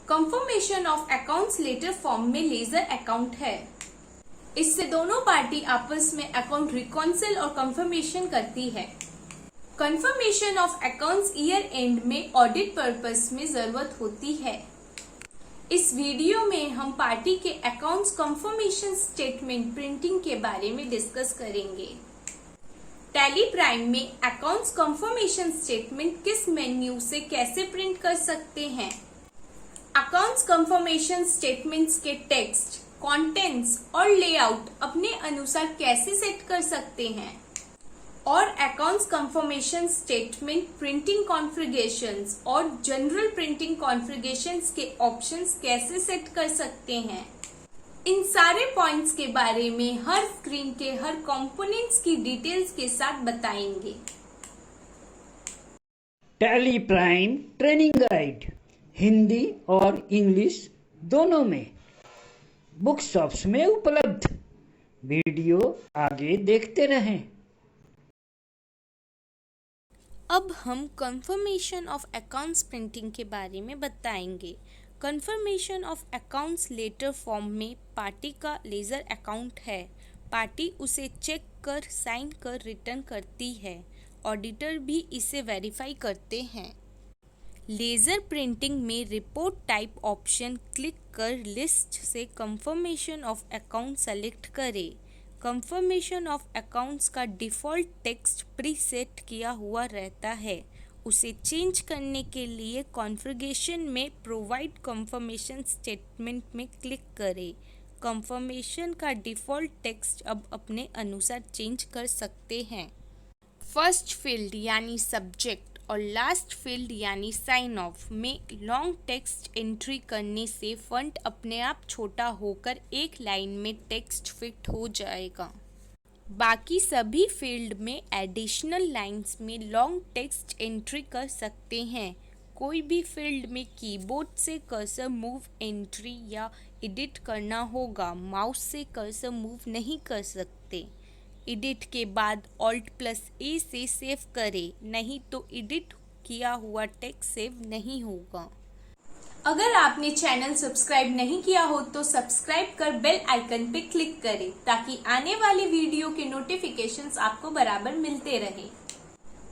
Confirmation of accounts letter form में ledger account है। इससे दोनों पार्टी आपस में अकाउंट रिकॉन्सिल और कंफर्मेशन करती है। Confirmation of accounts year and में ऑडिट पर्पस में जरूरत होती है। इस वीडियो में हम पार्टी के अकाउंट्स कंफर्मेशन स्टेटमेंट प्रिंटिंग के बारे में डिस्कस करेंगे। टैली प्राइम में अकाउंट्स कंफर्मेशन स्टेटमेंट किस मेन्यू से कैसे प्रिंट कर सकते हैं। अकाउंट्स कंफर्मेशन स्टेटमेंट्स के टेक्स्ट, कंटेंट्स और लेआउट अपने अनुसार कैसे सेट कर सकते हैं और accounts confirmation statement printing configurations और जनरल प्रिंटिंग कॉन्फ़िगरेशंस के ऑप्शंस कैसे सेट कर सकते हैं। इन सारे पॉइंट्स के बारे में हर स्क्रीन के हर कंपोनेंट्स की डिटेल्स के साथ बताएंगे। Tally prime training guide Hindi और इंग्लिश दोनों में बुक शॉप्स में उपलब्ध। वीडियो आगे देखते रहें। अब हम कंफर्मेशन ऑफ अकाउंट्स प्रिंटिंग के बारे में बताएंगे। Confirmation of accounts letter form में पार्टी का लेजर अकाउंट है। पार्टी उसे चेक कर, साइन कर रिटर्न करती है। ऑडिटर भी इसे वेरीफाई करते हैं। लेजर प्रिंटिंग में रिपोर्ट टाइप ऑप्शन क्लिक कर लिस्ट से कंफर्मेशन ऑफ अकाउंट सेलेक्ट करें। कंफर्मेशन ऑफ अकाउंट्स का डिफ़ॉल्ट टेक्स्ट प्रीसेट किया हुआ रहता है। उसे चेंज करने के लिए कॉन्फ़िगरेशन में प्रोवाइड कंफर्मेशन स्टेटमेंट में क्लिक करें। कंफर्मेशन का डिफ़ॉल्ट टेक्स्ट अब अपने अनुसार चेंज कर सकते हैं। फर्स्ट फील्ड यानी सब्जेक्ट और लास्ट फील्ड यानी साइन ऑफ में लॉन्ग टेक्स्ट एंट्री करने से फॉन्ट अपने आप छोटा होकर एक लाइन में टेक्स्ट फिट हो जाएगा। बाकी सभी फील्ड में एडिशनल लाइंस में लॉन्ग टेक्स्ट एंट्री कर सकते हैं। कोई भी फील्ड में कीबोर्ड से कर्सर मूव एंट्री या एडिट करना होगा, माउस से कर्सर मूव नहीं कर सकते। एडिट के बाद Alt+A से सेव करें, नहीं तो एडिट किया हुआ टेक्स्ट सेव नहीं होगा। अगर आपने चैनल सब्सक्राइब नहीं किया हो तो सब्सक्राइब कर बेल आइकन पे क्लिक करें ताकि आने वाले वीडियो के नोटिफिकेशंस आपको बराबर मिलते रहे।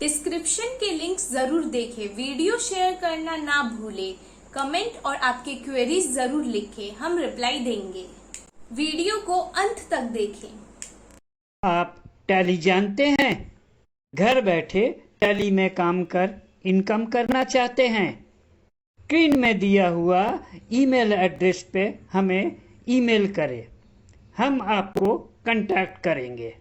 डिस्क्रिप्शन के लिंक्स जरूर देखें। वीडियो शेयर करना ना भूलें। कमेंट और आपके क्वेरीज जरूर लिखें, हम रिप्लाई देंगे। वीडियो को अंत तक देखें। आप टैली जानते हैं? घर बैठे टैली में काम कर इनकम करना चाहते हैं? स्क्रीन में दिया हुआ ईमेल एड्रेस पे हमें ईमेल करें, हम आपको कांटेक्ट करेंगे।